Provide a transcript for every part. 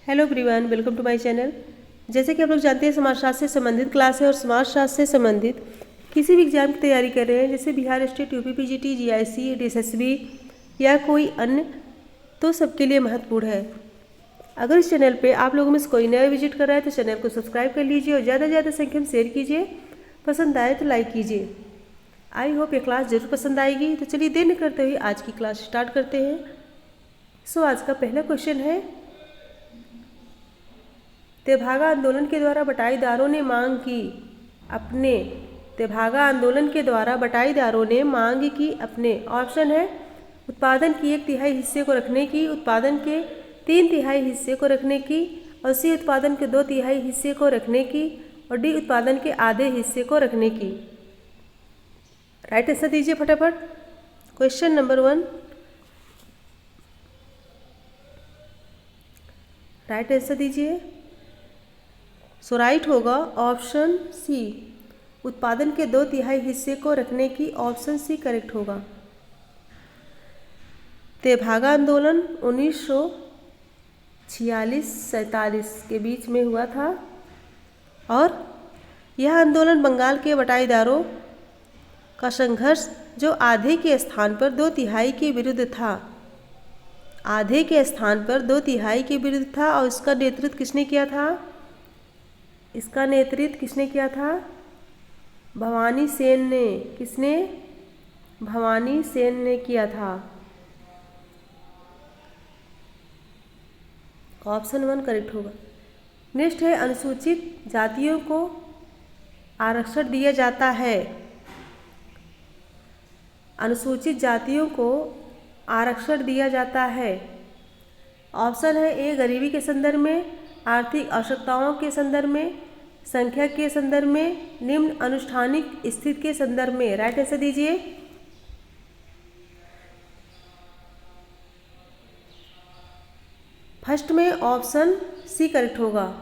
Hello everyone, welcome to my channel. जैसे कि आप लोग जानते हैं, समाजशास्त्र से संबंधित क्लास है और समाजशास्त्र से संबंधित किसी भी एग्जाम की तैयारी कर रहे हैं, जैसे Bihar state, UP PGT, GIC, SSB या कोई अन्य, तो सबके लिए महत्वपूर्ण है। अगर इस चैनल पे आप लोगों में से कोई नया विजिट कर रहा है तो चैनल को सब्सक्राइब कर लीजिए और ज़्यादा से ज़्यादा संख्या में शेयर कीजिए। पसंद आए तो लाइक कीजिए। आई होप ये क्लास जरूर पसंद आएगी। तो चलिए देर न करते हुए आज की क्लास स्टार्ट करते हैं। आज का पहला क्वेश्चन है, तेभागा आंदोलन के द्वारा बटाईदारों ने मांग की अपने तेभागा आंदोलन के द्वारा बटाईदारों ने मांग की अपने ऑप्शन है उत्पादन की 1/3 हिस्से को रखने की, उत्पादन के 3/3 हिस्से को रखने की, और सी उत्पादन के 2/3 हिस्से को रखने की, और डी उत्पादन के आधे हिस्से को रखने की। राइट आंसर दीजिए फटाफट। क्वेश्चन नंबर 1, राइट आंसर दीजिए। राइट होगा ऑप्शन सी, उत्पादन के 2/3 हिस्से को रखने की। ऑप्शन सी करेक्ट होगा। तेभागा आंदोलन 1946-47 के बीच में हुआ था और यह आंदोलन बंगाल के बटाईदारों का संघर्ष जो आधे के स्थान पर 2/3 के विरुद्ध था, आधे के स्थान पर 2/3 के विरुद्ध था। और इसका नेतृत्व किसने किया था? इसका नेतृत्व किसने किया था? भवानी सेन ने। किसने? भवानी सेन ने किया था। ऑप्शन 1 करेक्ट होगा। नेक्स्ट है, अनुसूचित जातियों को आरक्षण दिया जाता है। अनुसूचित जातियों को आरक्षण दिया जाता है। ऑप्शन है ए, गरीबी के संदर्भ में, आर्थिक आवश्यकताओं के संदर्भ में, संख्या के संदर्भ में, निम्न अनुष्ठानिक स्थिति के संदर्भ में। राइट आंसर दीजिए। फर्स्ट में ऑप्शन सी करेक्ट होगा।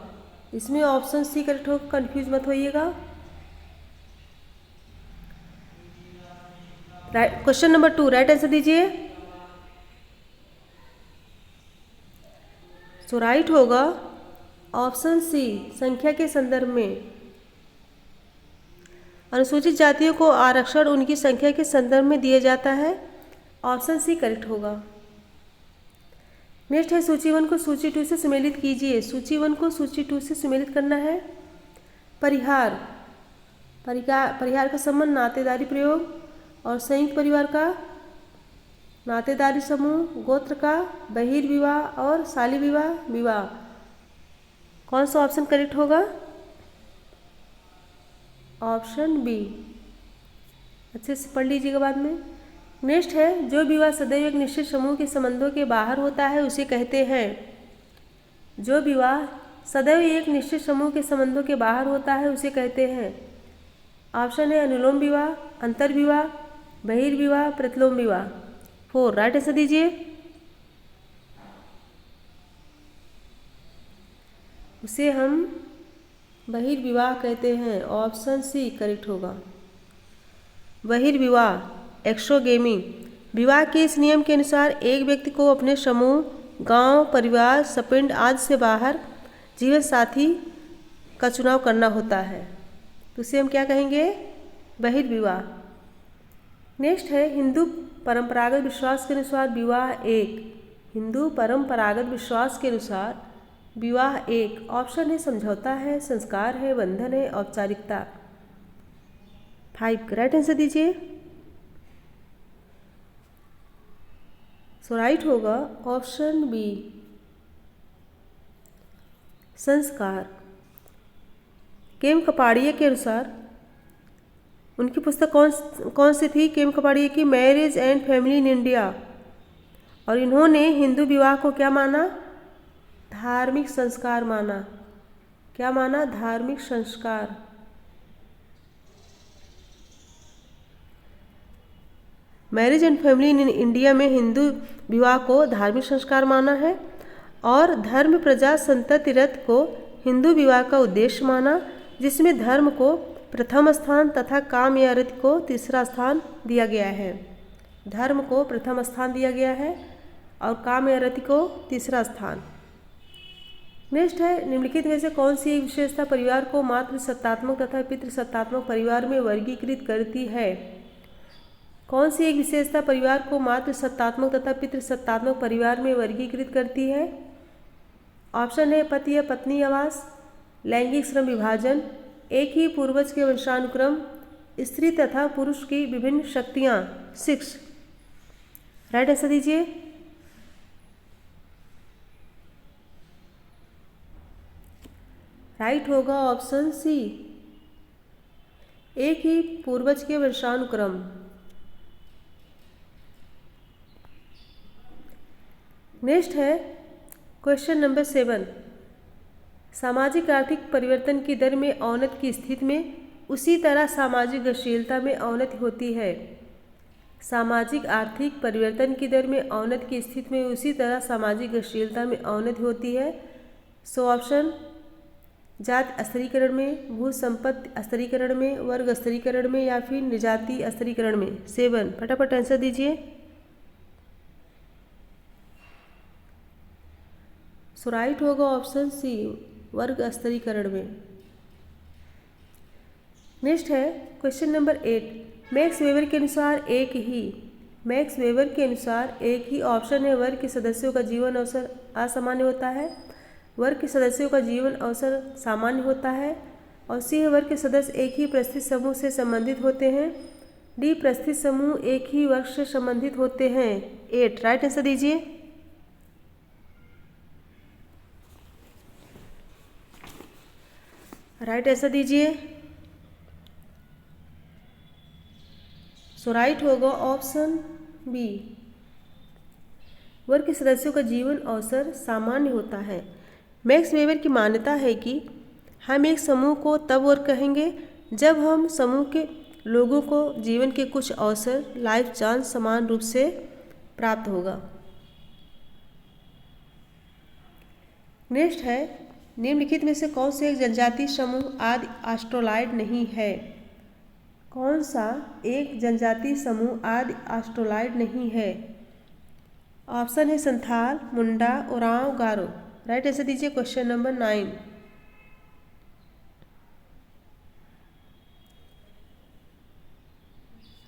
इसमें ऑप्शन सी करेक्ट होगा, कंफ्यूज मत होइएगा। क्वेश्चन नंबर 2, राइट आंसर दीजिए। राइट होगा ऑप्शन सी, संख्या के संदर्भ में। अनुसूचित जातियों को आरक्षण उनकी संख्या के संदर्भ में दिया जाता है। ऑप्शन सी करेक्ट होगा। नेक्स्ट है, सूची 1 को सूची 2 से सम्मिलित कीजिए। सूची 1 को सूची 2 से सम्मिलित करना है। परिहार, परिहार का संबंध नातेदारी प्रयोग और संयुक्त परिवार का नातेदारी समूह, गोत्र का बहिर्विवाह और शाली विवाह विवाह। कौन सा ऑप्शन करेक्ट होगा? Option B. अच्छे से पढ़ लीजिएगा बाद में। नेक्स्ट है, जो विवाह सदैव एक निश्चित समूह के संबंधों के बाहर होता है उसे कहते हैं। जो विवाह सदैव एक निश्चित समूह के संबंधों के बाहर होता है उसे कहते हैं। ऑप्शन है अनुलोम विवाह, अंतर्विवाह, बहिर्विवाह, प्रतिलोम विवाह। 4 राइट आंसर दीजिए। उसे हम बहिर्विवाह कहते हैं। ऑप्शन सी करेक्ट होगा। बहिर्विवाह, एक्सोगेमी, विवाह के इस नियम के अनुसार एक व्यक्ति को अपने समूह, गांव, परिवार, सपिंड आदि से बाहर जीवन साथी का चुनाव करना होता है, तो उसे हम क्या कहेंगे? बहिर्विवाह। नेक्स्ट है, हिंदू परंपरागत विश्वास के अनुसार विवाह एक। हिंदू परंपरागत विश्वास के अनुसार विवाह एक। ऑप्शन है समझौता है, संस्कार है, बंधन है, औपचारिकता। 5 राइट आंसर दीजिए। राइट होगा ऑप्शन बी, संस्कार। केम कपाड़िया के अनुसार, उनकी पुस्तक कौन सी थी? केम कपाड़िया की marriage and family in India. और इन्होंने हिंदू विवाह को क्या माना? धार्मिक संस्कार माना। क्या माना? धार्मिक संस्कार। Marriage and family in India में हिंदू विवाह को धार्मिक संस्कार माना है और धर्म प्रजा संतति रथ को हिंदू विवाह का उद्देश्य माना, जिसमें धर्म को प्रथम स्थान तथा काम या रति को तीसरा स्थान दिया गया है। धर्म को प्रथम स्थान दिया गया है और काम या रति को तीसरा स्थान। नेक्स्ट है, निम्नलिखित में से कौन सी एक विशेषता परिवार को मातृ सत्तात्मक तथा पितृ सत्तात्मक परिवार में वर्गीकृत करती है? कौन सी एक विशेषता परिवार को मातृ सत्तात्मक तथा पितृ सत्तात्मक परिवार में वर्गीकृत करती है? ऑप्शन है पति या पत्नी आवास, लैंगिक श्रम विभाजन, एक ही पूर्वज के वंशानुक्रम, स्त्री तथा पुरुष की विभिन्न शक्तियाँ। 6 राइट आंसर दीजिए। राइट होगा ऑप्शन सी, एक ही पूर्वज के वंशानुक्रम। नेक्स्ट है क्वेश्चन नंबर 7, सामाजिक आर्थिक परिवर्तन की दर में औन्नत की स्थिति में उसी तरह सामाजिक गतिशीलता में औन्नति होती है। सामाजिक आर्थिक परिवर्तन की दर में औन्नति की स्थिति में उसी तरह सामाजिक गतिशीलता में औन्नति होती है। सो ऑप्शन जाति स्तरीकरण में, भू संपत्ति स्तरीकरण में, वर्ग स्तरीकरण में या फिर निजाति स्तरीकरण में। 7 फटाफट आंसर दीजिए। सो राइट होगा ऑप्शन सी, वर्ग स्तरीकरण में। नेक्स्ट है क्वेश्चन नंबर 8, मैक्स वेबर के अनुसार मैक्स वेबर के अनुसार एक ही ऑप्शन है वर्ग के सदस्यों का जीवन अवसर असामान्य होता है, वर्ग के सदस्यों का जीवन अवसर सामान्य होता है, और सी है वर्ग के सदस्य एक ही परिस्थिति समूह से संबंधित होते हैं, डी परिस्थिति समूह एक ही वर्ग से संबंधित होते हैं। 8 राइट आंसर दीजिए। राइट आंसर दीजिए। सो राइट होगा ऑप्शन बी, वर्ग के सदस्यों का जीवन अवसर सामान्य होता है। मैक्स वेबर की मान्यता है कि हम एक समूह को तब वर्ग कहेंगे जब हम समूह के लोगों को जीवन के कुछ अवसर लाइफ चांस समान रूप से प्राप्त होगा। नेक्स्ट है, निम्नलिखित में से कौन से एक जनजातीय समूह आदि ऑस्ट्रोलॉइड नहीं है? कौन सा एक जनजातीय समूह आदि ऑस्ट्रोलॉइड नहीं है? ऑप्शन है संथाल, मुंडा, ओरांव, गारो। राइट आंसर दीजिए क्वेश्चन नंबर 9।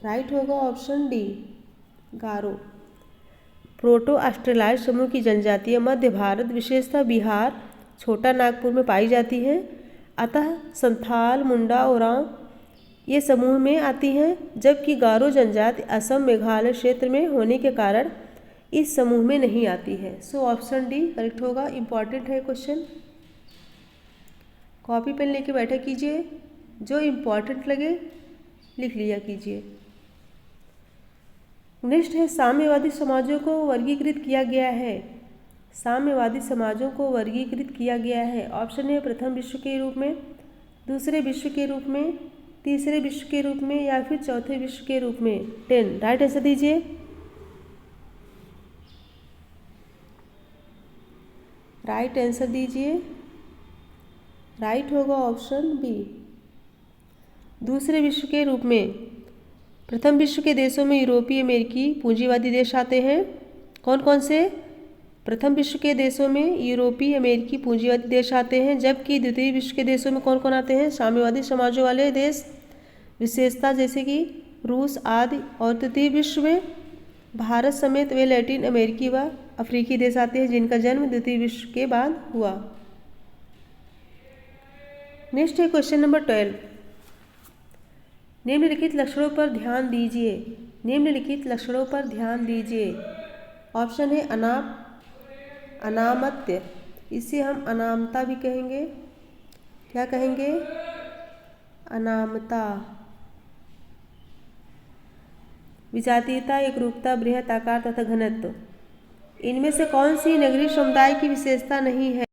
राइट होगा ऑप्शन डी, गारो। प्रोटो ऑस्ट्रेलॉइड समूह की जनजातियाँ मध्य भारत विशेषतः बिहार, छोटा नागपुर में पाई जाती हैं, अतः संथाल, मुंडा, ओरांव ये समूह में आती हैं, जबकि गारो जनजाति असम, मेघालय क्षेत्र में होने के कारण इस समूह में नहीं आती है। सो ऑप्शन डी करेक्ट होगा। इम्पॉर्टेंट है क्वेश्चन, कॉपी पेन लेके बैठा कीजिए, जो इम्पॉर्टेंट लगे लिख लिया कीजिए। नेक्स्ट है, साम्यवादी समाजों को वर्गीकृत किया गया है। साम्यवादी समाजों को वर्गीकृत किया गया है। ऑप्शन है प्रथम विश्व के रूप में, दूसरे विश्व के रूप में, तीसरे विश्व के रूप में या फिर चौथे विश्व के रूप में। 10 राइट आंसर दीजिए। राइट आंसर दीजिए। राइट होगा ऑप्शन बी, दूसरे विश्व के रूप में। प्रथम विश्व के देशों में यूरोपीय अमेरिकी पूंजीवादी देश आते हैं। कौन कौन से? प्रथम विश्व के देशों में यूरोपीय अमेरिकी पूंजीवादी देश आते हैं, जबकि द्वितीय विश्व के देशों में कौन कौन आते हैं? साम्यवादी समाजों वाले देश, विशेषता जैसे कि रूस आदि। और तृतीय विश्व में भारत समेत वे लैटिन अमेरिकी व अफ्रीकी देश आते हैं जिनका जन्म द्वितीय विश्व के बाद हुआ। नेक्स्ट है क्वेश्चन नंबर 12, निम्नलिखित लक्षणों पर ध्यान दीजिए। निम्नलिखित लक्षणों पर ध्यान दीजिए। ऑप्शन है अनामत्य, इसे हम अनामता भी कहेंगे। क्या कहेंगे? अनामता। विजातीयता, एकरूपता, बृहत आकार तथा घनत्व। इनमें से कौन सी नगरीय समुदाय की विशेषता नहीं है?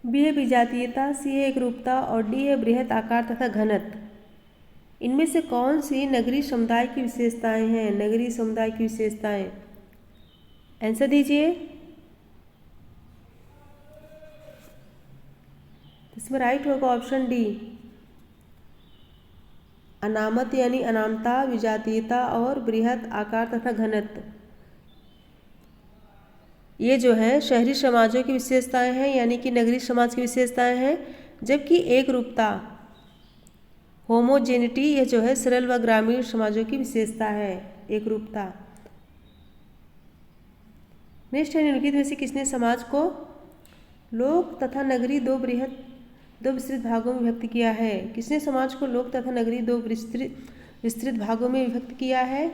बी है विजातीयता, सी है एकरूपता और डी है बृहत आकार तथा घनत्व। इनमें से कौन सी नगरीय समुदाय की विशेषताएं हैं? नगरीय समुदाय की विशेषताएं, आंसर दीजिए। इसमें राइट होगा ऑप्शन डी, अनामत यानी अनामता, विजातीयता और बृहत आकार तथा घनत्व। ये जो है शहरी समाजों की विशेषताएं हैं, यानी कि नगरीय समाज की विशेषताएं हैं, जबकि एक रूपता होमोजेनिटी ये जो है सरल व ग्रामीण समाजों की विशेषता है, एक रूपता। नेक्स्ट है, निम्नलिखित में से किसने समाज को लोक तथा नगरीय दो विस्तृत भागों में विभक्त किया है? किसने समाज को लोक तथा नगरीय दो विस्तृत भागों में विभक्त किया है?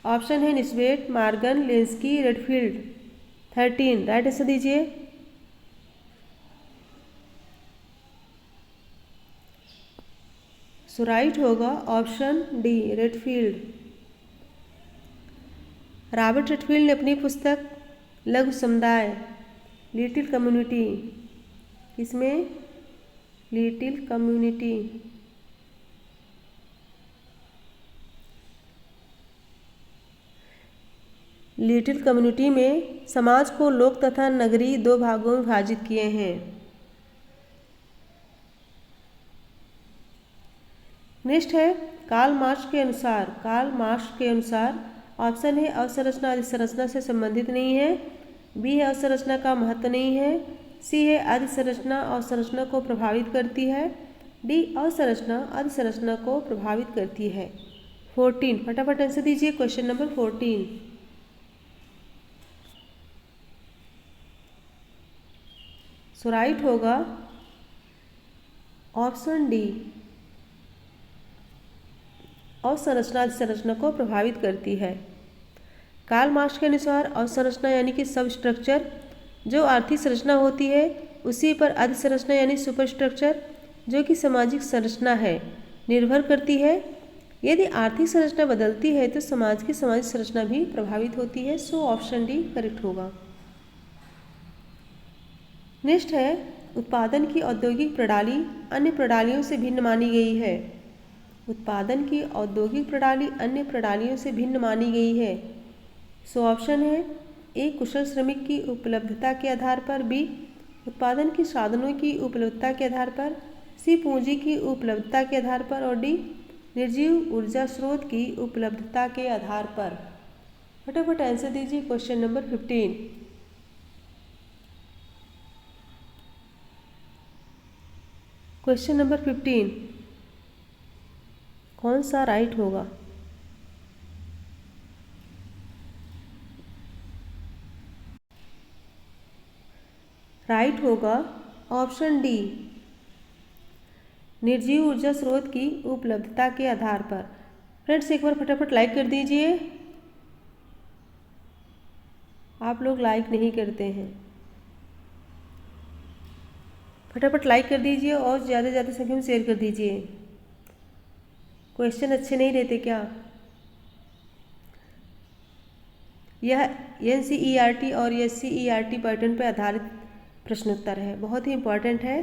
ऑप्शन है Nisbet, Morgan, Lenski, Redfield. 13 right answer दीजिए। सो राइट होगा option D, Redfield. Robert Redfield ने अपनी पुस्तक लघु समुदाय, लिटिल कम्युनिटी, इसमें लिटिल कम्युनिटी, लिटिल कम्युनिटी में समाज को लोक तथा नगरीय दो भागों में विभाजित किए हैं। नेक्स्ट है, कार्ल मार्क्स के अनुसार ऑप्शन है अवसंरचना अधिसंरचना से संबंधित नहीं है, बी है अवसंरचना का महत्व नहीं है, सी है अधिसंरचना अवसंरचना को प्रभावित करती है, डी अवसंरचना अधिसंरचना को प्रभावित करती है। 14 फटाफट आंसर दीजिए क्वेश्चन नंबर 14। सो राइट होगा ऑप्शन डी, अवसंरचना अधिसंरचना को प्रभावित करती है। कार्ल मार्क्स के अनुसार अवसंरचना यानी कि सब स्ट्रक्चर जो आर्थिक संरचना होती है, उसी पर अधिसंरचना यानी सुपर स्ट्रक्चर जो कि सामाजिक संरचना है निर्भर करती है। यदि आर्थिक संरचना बदलती है तो समाज की सामाजिक संरचना भी प्रभावित होती है। सो ऑप्शन डी करेक्ट होगा। नेक्स्ट है, उत्पादन की औद्योगिक प्रणाली अन्य प्रणालियों से भिन्न मानी गई है। उत्पादन की औद्योगिक प्रणाली अन्य प्रणालियों से भिन्न मानी गई है। सो ऑप्शन है ए कुशल श्रमिक की उपलब्धता के आधार पर, बी उत्पादन के साधनों की उपलब्धता के आधार पर, सी पूंजी की उपलब्धता के आधार पर और डी निर्जीव ऊर्जा स्रोत की उपलब्धता के आधार पर। फटाफट आंसर दीजिए क्वेश्चन नंबर 15। क्वेश्चन नंबर 15 कौन सा राइट होगा? राइट होगा ऑप्शन डी, निर्जीव ऊर्जा स्रोत की उपलब्धता के आधार पर। फ्रेंड्स एक बार फटाफट लाइक कर दीजिए, आप लोग लाइक नहीं करते हैं। फटाफट लाइक कर दीजिए और ज़्यादा से ज़्यादा संख्या में शेयर कर दीजिए। क्वेश्चन अच्छे नहीं रहते क्या? यह NCERT और SCERT पैटर्न पर आधारित प्रश्न उत्तर है, बहुत ही इम्पॉर्टेंट है।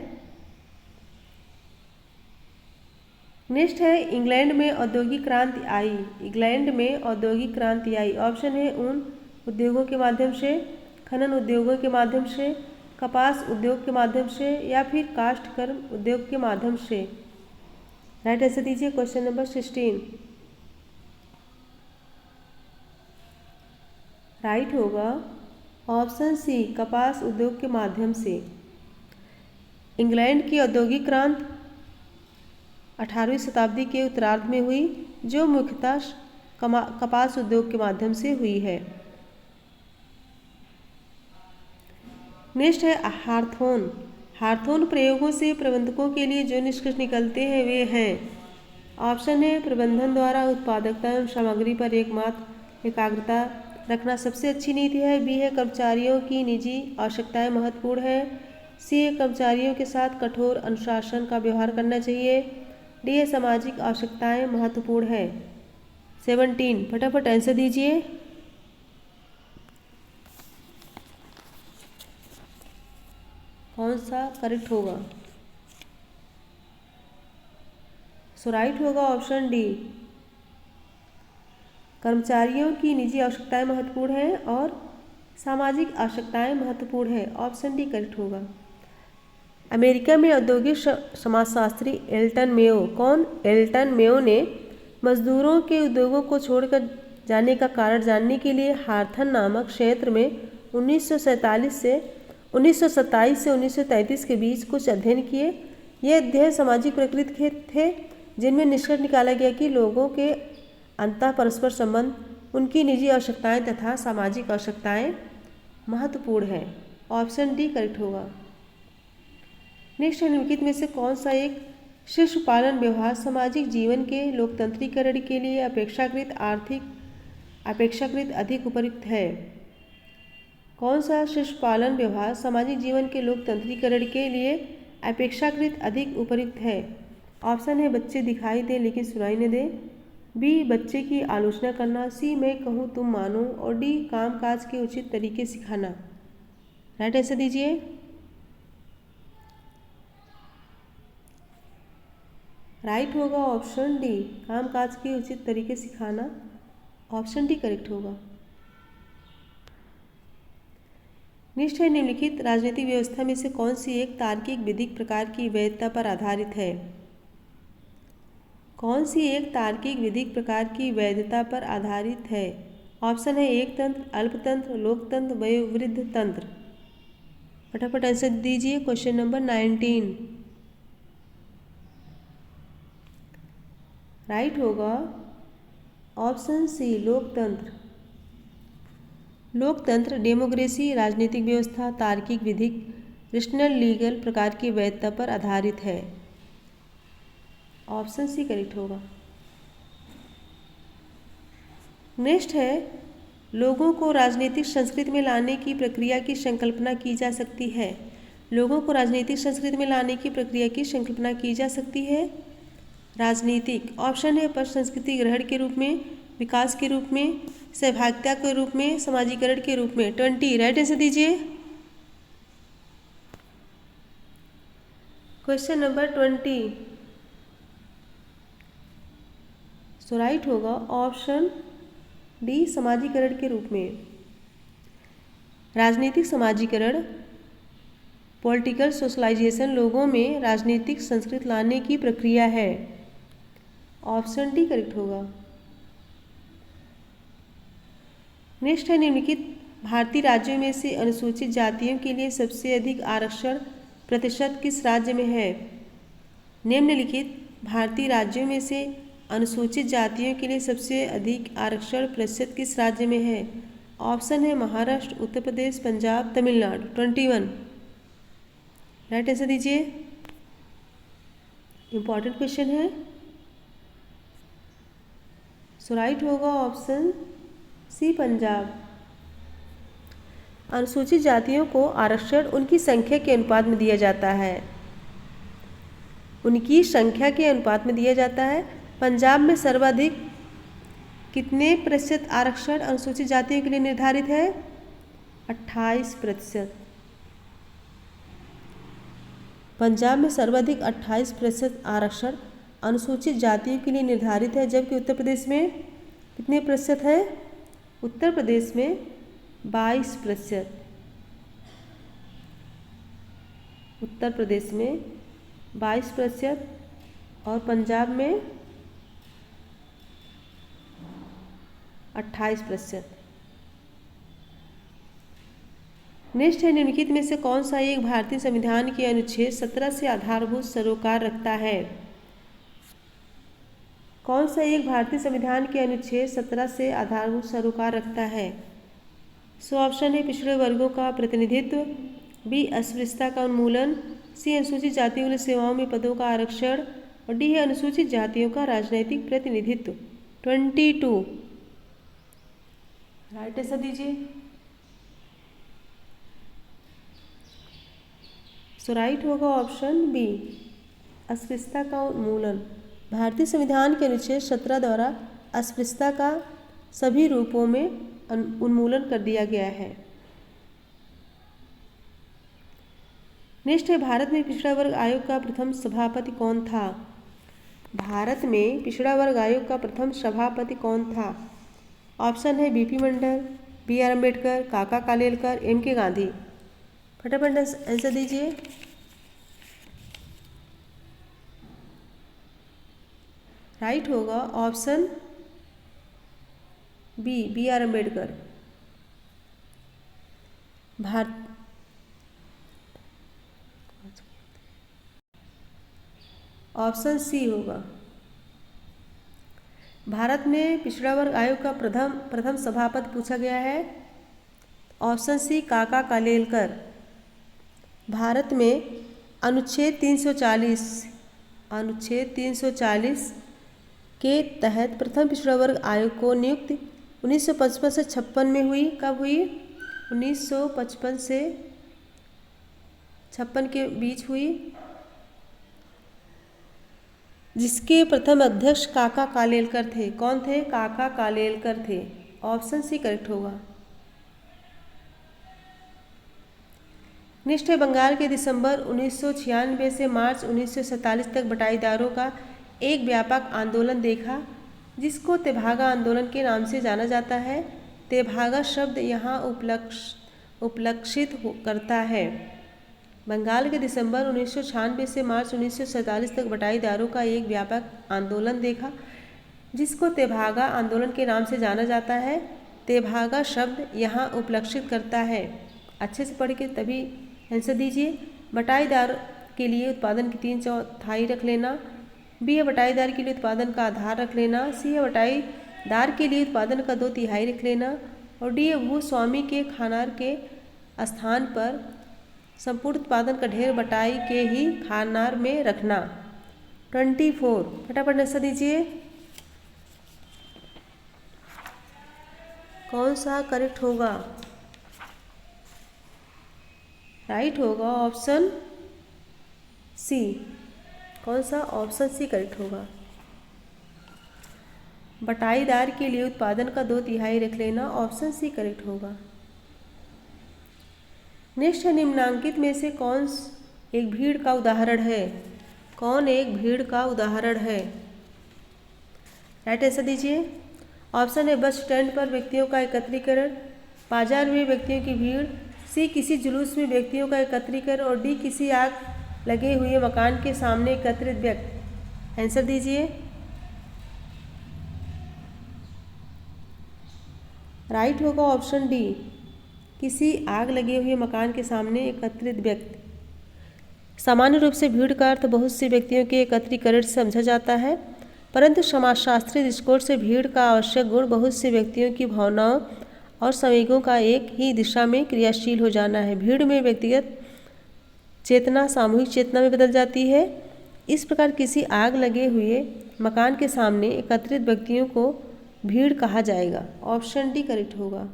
नेक्स्ट है, इंग्लैंड में औद्योगिक क्रांति आई। इंग्लैंड में औद्योगिक क्रांति आई। ऑप्शन है ऊन उद्योगों के माध्यम से, खनन उद्योगों के माध्यम से, कपास उद्योग के माध्यम से या फिर काष्ठ कर्म उद्योग के माध्यम से। राइट आंसर दीजिए क्वेश्चन नंबर 16। राइट होगा ऑप्शन सी, कपास उद्योग के माध्यम से। इंग्लैंड की औद्योगिक क्रांति 18वीं शताब्दी के उत्तरार्ध में हुई, जो मुख्यतः कपास उद्योग के माध्यम से हुई है। नेक्स्ट है हार्थोन प्रयोगों से प्रबंधकों के लिए जो निष्कर्ष निकलते हैं वे हैं। ऑप्शन है प्रबंधन द्वारा उत्पादकता एवं सामग्री पर एकमात्र एकाग्रता रखना सबसे अच्छी नीति है, बी है कर्मचारियों की निजी आवश्यकताएं महत्वपूर्ण है, सी है कर्मचारियों के साथ कठोर अनुशासन का व्यवहार करना चाहिए, डी है सामाजिक आवश्यकताएं महत्वपूर्ण है। 17 फटाफट आंसर दीजिए। कौन सा करेक्ट होगा? सो राइट होगा ऑप्शन डी, कर्मचारियों की निजी आवश्यकताएं महत्वपूर्ण हैं और सामाजिक आवश्यकताएं महत्वपूर्ण है। ऑप्शन डी करेक्ट होगा। अमेरिका में औद्योगिक समाजशास्त्री एल्टन मेयो ने मजदूरों के उद्योगों को छोड़कर जाने का कारण जानने के लिए हार्थन नामक क्षेत्र में 1927 से 1933 के बीच कुछ अध्ययन किए। ये अध्ययन सामाजिक प्रकृति के थे, जिनमें निष्कर्ष निकाला गया कि लोगों के अंतः परस्पर संबंध, उनकी निजी आवश्यकताएं तथा सामाजिक आवश्यकताएं महत्वपूर्ण हैं। ऑप्शन डी करेक्ट होगा। नेक्स्ट, निम्नलिखित में से कौन सा एक शिशु पालन व्यवहार सामाजिक जीवन के लोकतंत्रीकरण के लिए अपेक्षाकृत अधिक उपयुक्त है? कौन सा शिशु पालन व्यवहार सामाजिक जीवन के लोकतंत्रीकरण के लिए अपेक्षाकृत अधिक उपयुक्त है? ऑप्शन है बच्चे दिखाई दे लेकिन सुनाई न दे, बी बच्चे की आलोचना करना, सी मैं कहूँ तुम मानो, और डी कामकाज के उचित तरीके सिखाना। राइट आंसर दीजिए। राइट होगा ऑप्शन डी, कामकाज के उचित तरीके सिखाना। ऑप्शन डी करेक्ट होगा। नेक्स्ट है, निम्नलिखित राजनीतिक व्यवस्था में से कौन सी एक तार्किक विधिक प्रकार की वैधता पर आधारित है? कौन सी एक तार्किक विधिक प्रकार की वैधता पर आधारित है? ऑप्शन है एकतंत्र, अल्पतंत्र, लोकतंत्र, वयोवृद्ध तंत्र। फटाफट आंसर दीजिए। क्वेश्चन नंबर 19 राइट होगा ऑप्शन सी, लोकतंत्र। लोकतंत्र डेमोक्रेसी राजनीतिक व्यवस्था तार्किक विधिक रेशनल लीगल प्रकार की वैधता पर आधारित है। ऑप्शन सी करेक्ट होगा। नेक्स्ट है, लोगों को राजनीतिक संस्कृति में लाने की प्रक्रिया की संकल्पना की जा सकती है। लोगों को राजनीतिक संस्कृति में लाने की प्रक्रिया की संकल्पना की जा सकती है। राजनीतिक ऑप्शन है पर संस्कृति ग्रहण के रूप में, विकास के रूप में, सहभागिता के रूप में, समाजीकरण के रूप में। 20 राइट आंसर दीजिए। क्वेश्चन नंबर 20 सो राइट होगा ऑप्शन डी, समाजीकरण के रूप में। राजनीतिक समाजीकरण पॉलिटिकल सोशलाइजेशन लोगों में राजनीतिक संस्कृति लाने की प्रक्रिया है। ऑप्शन डी करेक्ट होगा। नेक्स्ट है, निम्नलिखित भारतीय राज्यों में से अनुसूचित जातियों के लिए सबसे अधिक आरक्षण प्रतिशत किस राज्य में है? निम्नलिखित भारतीय राज्यों में से अनुसूचित जातियों के लिए सबसे अधिक आरक्षण प्रतिशत किस राज्य में है? ऑप्शन है महाराष्ट्र, उत्तर प्रदेश, पंजाब, तमिलनाडु। 21 राइट आंसर दीजिए। इंपॉर्टेंट क्वेश्चन है। सो राइट होगा ऑप्शन सी, पंजाब। अनुसूचित जातियों को आरक्षण उनकी संख्या के अनुपात में दिया जाता है। उनकी संख्या के अनुपात में दिया जाता है। पंजाब में सर्वाधिक कितने प्रतिशत आरक्षण अनुसूचित जातियों के लिए निर्धारित है? 28%। पंजाब में सर्वाधिक 28% आरक्षण अनुसूचित जातियों के लिए निर्धारित है, जबकि उत्तर प्रदेश में कितने प्रतिशत है? उत्तर प्रदेश में 22%। उत्तर प्रदेश में 22% और पंजाब में 28%। नेक्स्ट है, निम्नलिखित में से कौन सा एक भारतीय संविधान के अनुच्छेद 17 से आधारभूत सरोकार रखता है? कौन सा एक भारतीय संविधान के अनुच्छेद 17 से आधारभूत सरोकार रखता है? सो ऑप्शन है पिछड़े वर्गों का प्रतिनिधित्व, बी अस्पृश्यता का उन्मूलन, सी अनुसूचित जातियों के लिए सेवाओं में पदों का आरक्षण, और डी है अनुसूचित जातियों का राजनैतिक प्रतिनिधित्व। 22 राइट आंसर दीजिए। सो राइट होगा ऑप्शन बी, अस्पृश्यता का उन्मूलन। भारतीय संविधान के अनुच्छेद 17 द्वारा अस्पृश्यता का सभी रूपों में उन्मूलन कर दिया गया है। नेक्स्ट है, भारत में पिछड़ा वर्ग आयोग का प्रथम सभापति कौन था? भारत में पिछड़ा वर्ग आयोग का प्रथम सभापति कौन था? ऑप्शन है BP Mandal, B R Ambedkar, Kaka Kalelkar, M के गांधी। फटाफट आंसर दीजिए। राइट होगा option B R Ambedkar. Bharat option C होगा। भारत में पिछड़ा वर्ग आयोग का प्रथम सभापति पूछा गया है। ऑप्शन सी काका कालेलकर। भारत में अनुच्छेद 340 के तहत प्रथम पिछड़ा वर्ग आयोग को नियुक्ति 1955 से 56 में हुई। कब हुई? 1955 से 56 के बीच हुई, जिसके प्रथम अध्यक्ष काका कालेलकर थे। कौन थे? काका कालेलकर थे। ऑप्शन सी करेक्ट होगा। नेक्स्ट है बंगाल के दिसंबर 1996 से मार्च 1947 तक बटाईदारों का एक व्यापक आंदोलन देखा, जिसको तेभागा आंदोलन के नाम से जाना जाता है। तेभागा शब्द यहाँ उपलक्षित करता है। बंगाल के दिसंबर 1996 से मार्च 1947 तक बटाईदारों का एक व्यापक आंदोलन देखा, जिसको तेभागा आंदोलन के नाम से जाना जाता है। तेभागा शब्द यहाँ उपलक्षित करता है। अच्छे से पढ़ के तभी आंसर दीजिए। बटाईदार के लिए उत्पादन की 3/4 रख लेना। बी है बटाईदार के लिए उत्पादन का आधार रख लेना। सी है बटाईदार के लिए उत्पादन का 2/3 रख लेना। और डी है भूस्वामी के खानार के स्थान पर संपूर्ण उत्पादन का ढेर बटाई के ही खानार में रखना। 24 फटाफट आंसर दीजिए। कौन सा करेक्ट होगा? राइट होगा ऑप्शन सी। कौन सा? ऑप्शन सी करेक्ट होगा। बटाईदार के लिए उत्पादन का 2/3 रख लेना। ऑप्शन सी करेक्ट होगा। नेक्स्ट है निम्नांकित में से कौन एक भीड़ का उदाहरण है? कौन एक भीड़ का उदाहरण है? राइट आंसर दीजिए। ऑप्शन है बस स्टैंड पर व्यक्तियों का एकत्रीकरण, बाजार में व्यक्तियों की भीड़, सी किसी जुलूस में व्यक्तियों का एकत्रीकरण और डी किसी आग लगे हुए मकान के सामने एकत्रित व्यक्ति। आंसर दीजिए। राइट होगा ऑप्शन डी, किसी आग लगे हुए मकान के सामने एकत्रित व्यक्ति। सामान्य रूप से भीड़ का अर्थ बहुत से व्यक्तियों के एकत्रीकरण से समझा जाता है, परंतु समाजशास्त्रीय दृष्टिकोण से भीड़ का आवश्यक गुण बहुत से व्यक्तियों की भावनाओं और संवेगों का एक ही दिशा में क्रियाशील हो जाना है। भीड़ में व्यक्तिगत चेतना सामूहिक चेतना में बदल जाती है। इस प्रकार किसी आग लगे हुए मकान के सामने एकत्रित व्यक्तियों को भीड़ कहा जाएगा। ऑप्शन डी करेक्ट होगा।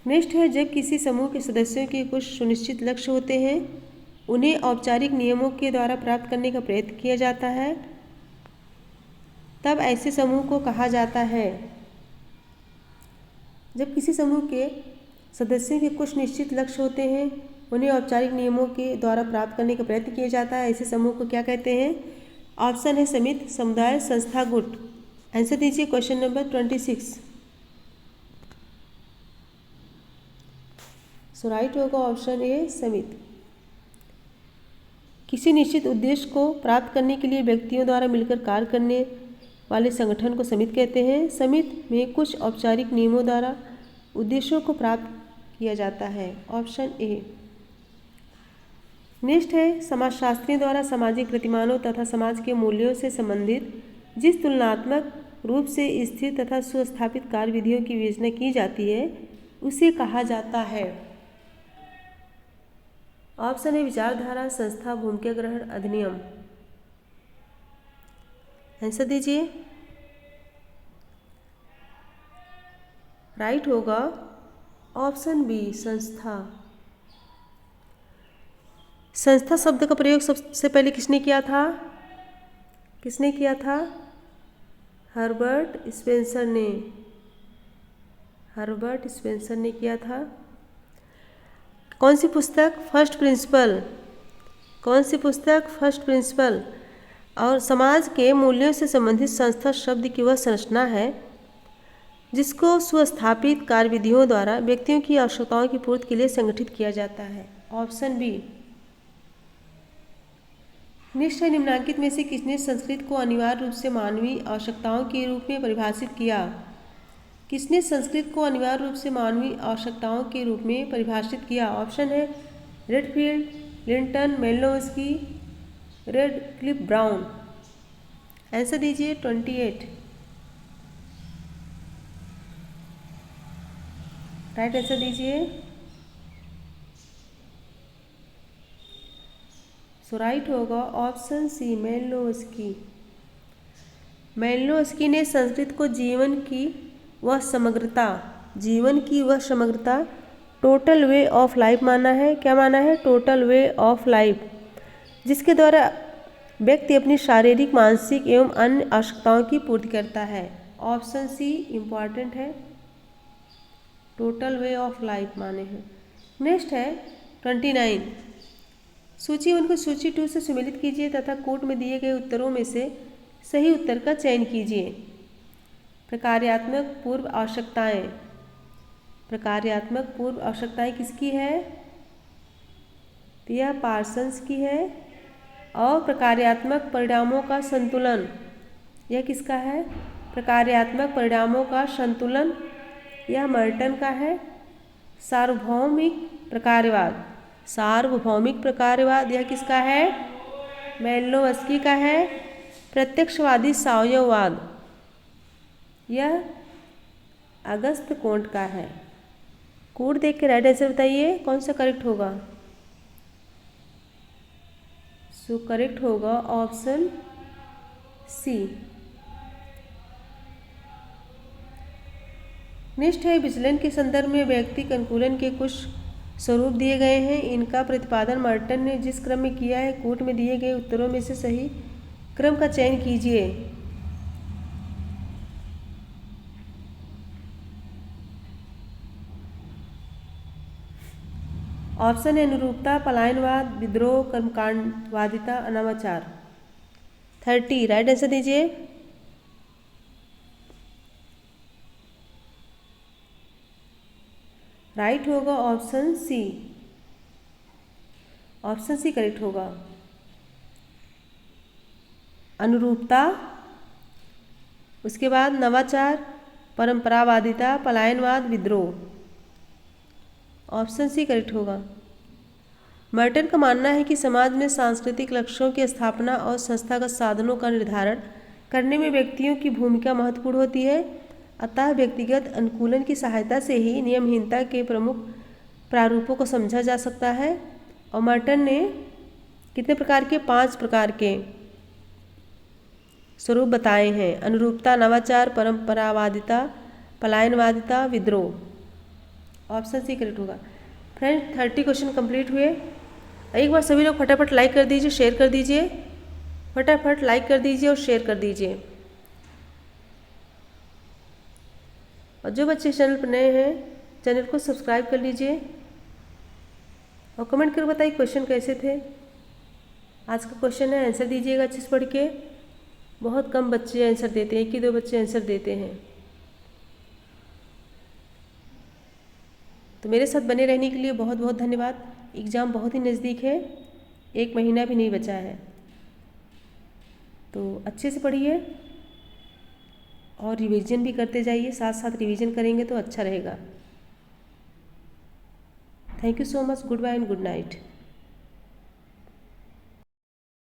नेक्स्ट है जब किसी समूह के सदस्यों के कुछ सुनिश्चित लक्ष्य होते हैं, उन्हें औपचारिक नियमों के द्वारा प्राप्त करने का प्रयत्न किया जाता है, तब ऐसे समूह को कहा जाता है। जब किसी समूह के सदस्यों के कुछ निश्चित लक्ष्य होते हैं, उन्हें औपचारिक नियमों के द्वारा प्राप्त करने का प्रयत्न किया जाता है, ऐसे समूह को क्या कहते हैं? ऑप्शन है समिति, समुदाय, संस्था, गुट। आंसर दीजिए क्वेश्चन नंबर 26। सो राइट होगा ऑप्शन ए समिति। किसी निश्चित उद्देश्य को प्राप्त करने के लिए व्यक्तियों द्वारा मिलकर कार्य करने वाले संगठन को समिति कहते हैं। समिति में कुछ औपचारिक नियमों द्वारा उद्देश्यों को प्राप्त किया जाता है। Option A. नेक्स्ट है समाजशास्त्रियों द्वारा सामाजिक प्रतिमानों तथा समाज के मूल्यों से संबंधित जिस तुलनात्मक रूप से स्थिर तथा सुस्थापित कार्यविधियों की विवेचना की जाती है, उसे कहा जाता है। ऑप्शन है विचारधारा, संस्था, भूमिका ग्रहण, अधिनियम। आंसर दीजिए। राइट होगा ऑप्शन बी संस्था। संस्था शब्द का प्रयोग सबसे पहले किसने किया था? किसने किया था? हर्बर्ट स्पेंसर ने। हर्बर्ट स्पेंसर ने किया था। कौन सी पुस्तक? First principle. कौन सी पुस्तक? First principle. और समाज के मूल्यों से संबंधित संस्था शब्द की वह संरचना है जिसको सुस्थापित कार्यविधियों द्वारा व्यक्तियों की आवश्यकताओं की पूर्ति के लिए संगठित किया जाता है। Option B. नेक्स्ट है निम्नांकित में से किसने संस्कृत को अनिवार्य रूप से मानवीय आवश्यकताओं के रूप में परिभाषित किया? किसने संस्कृत को अनिवार्य रूप से मानवीय आवश्यकताओं के रूप में परिभाषित किया? ऑप्शन है Redfield, Linton, Malinowski, Radcliffe Brown. Answer दीजिए 28। राइट आंसर दीजिए। सो राइट होगा ऑप्शन सी मेलिनोव्स्की। मेलिनोव्स्की ने संस्कृत को जीवन की वह समग्रता टोटल वे ऑफ लाइफ माना है। क्या माना है? टोटल वे ऑफ लाइफ, जिसके द्वारा व्यक्ति अपनी शारीरिक, मानसिक एवं अन्य आवश्यकताओं की पूर्ति करता है। ऑप्शन सी इम्पॉर्टेंट है, टोटल वे ऑफ लाइफ माने हैं। नेक्स्ट है 29। सूची 1 को सूची 2 से सम्मिलित कीजिए तथा कोट में दिए गए उत्तरों में से सही उत्तर का चयन कीजिए। प्रकार्यात्मक पूर्व आवश्यकताएं। प्रकार्यात्मक पूर्व आवश्यकताएं किसकी है? तो यह पार्सन्स की है। और प्रकार्यात्मक परिणामों का संतुलन, यह किसका है? प्रकार्यात्मक परिणामों का संतुलन, यह मर्टन का है। सार्वभौमिक प्रकार्यवाद, यह किसका है? मेलिनोव्स्की का है। प्रत्यक्षवादी सावयववाद, यह अगस्त कोंट का है। कोड देख के राइट आंसर बताइए कौन सा करेक्ट होगा। सो करेक्ट होगा ऑप्शन सी। नेक्स्ट है विचलन के संदर्भ में व्यक्तिक अनुकूलन के कुछ स्वरूप दिए गए हैं। इनका प्रतिपादन मर्टन ने जिस क्रम में किया है, कोट में दिए गए उत्तरों में से सही क्रम का चयन कीजिए। ऑप्शन है अनुरूपता, पलायनवाद, विद्रोह, कर्मकांडवादिता, अनाचार। 30 राइट आंसर दीजिए। राइट होगा option C. Option C correct होगा। अनुरूपता, उसके बाद नवाचार, परंपरावादिता, पलायनवाद, विद्रोह। ऑप्शन सी करेक्ट होगा। मर्टन का मानना है कि समाज में सांस्कृतिक लक्ष्यों की स्थापना और संस्थागत साधनों का निर्धारण करने में व्यक्तियों की भूमिका महत्वपूर्ण होती है। अतः व्यक्तिगत अनुकूलन की सहायता से ही नियमहीनता के प्रमुख प्रारूपों को समझा जा सकता है। और मर्टन ने कितने प्रकार के? 5 प्रकार के स्वरूप बताए हैं। अनुरूपता, नवाचार, परंपरावादिता, पलायनवादिता, विद्रोह। ऑप्शन सी करेक्ट होगा। फ्रेंड 30 क्वेश्चन कंप्लीट हुए। एक बार सभी लोग फटाफट लाइक कर दीजिए, शेयर कर दीजिए। फटाफट लाइक कर दीजिए और शेयर कर दीजिए। और जो बच्चे चैनल पर नए हैं, चैनल को सब्सक्राइब कर लीजिए और कमेंट कर बताइए क्वेश्चन कैसे थे। आज का क्वेश्चन है, आंसर दीजिएगा अच्छे से पढ़ के। बहुत कम बच्चे आंसर देते हैं, 1 ही 2 बच्चे आंसर देते हैं। तो मेरे साथ बने रहने के लिए बहुत बहुत धन्यवाद। एग्ज़ाम बहुत ही नज़दीक है, 1 महीना भी नहीं बचा है। तो अच्छे से पढ़िए और रिवीजन भी करते जाइए। साथ साथ रिवीजन करेंगे तो अच्छा रहेगा। Thank you so much. Good bye and good night.